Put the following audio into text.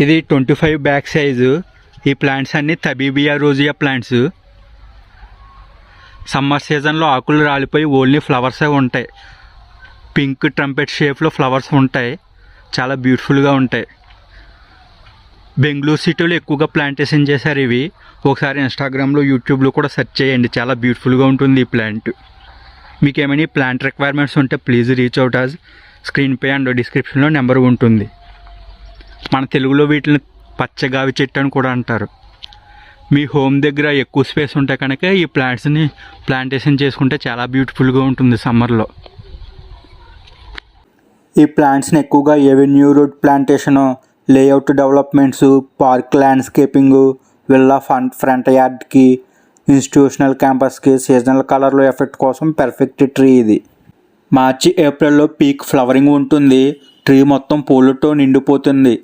ఇది 25 back size. ఈ plants అన్నీ తబీబియా రోజియా ప్లాంట్స్. సమ్మర్ సీజన్లో ఆకులు రాలిపోయి ఓన్లీ ఫ్లవర్సే ఉంటాయి. పింక్ ట్రంపెట్ షేప్లో ఫ్లవర్స్ ఉంటాయి, చాలా బ్యూటిఫుల్గా ఉంటాయి. బెంగళూరు సిటీలో ఎక్కువగా ప్లాంటేషన్ చేశారు ఇవి. ఒకసారి ఇన్స్టాగ్రామ్లో యూట్యూబ్లో కూడా సెర్చ్ చేయండి, చాలా బ్యూటిఫుల్గా ఉంటుంది ఈ ప్లాంట్. మీకు ఏమైనా ప్లాంట్ రిక్వైర్మెంట్స్ ఉంటే ప్లీజ్ రీచ్ అవుట్ అస్. స్క్రీన్పై అండ్ డిస్క్రిప్షన్లో నెంబర్ ఉంటుంది. మన తెలుగులో వీటిని పచ్చగావి చెట్టు అని కూడా అంటారు. మీ హోమ్ దగ్గర ఎక్కువ స్పేస్ ఉంటే కనుక ఈ ప్లాంట్స్ని ప్లాంటేషన్ చేసుకుంటే చాలా బ్యూటిఫుల్గా ఉంటుంది సమ్మర్లో. ఈ ప్లాంట్స్ని ఎక్కువగా avenue road plantation, layout developments, park landscaping, villa front యార్డ్కి, ఇన్స్టిట్యూషనల్ క్యాంపస్కి సీజనల్ కలర్లో ఎఫెక్ట్ కోసం పర్ఫెక్ట్ ట్రీ ఇది. మార్చి ఏప్రిల్లో పీక్ ఫ్లవరింగ్ ఉంటుంది. ట్రీ మొత్తం పూలతో నిండిపోతుంది.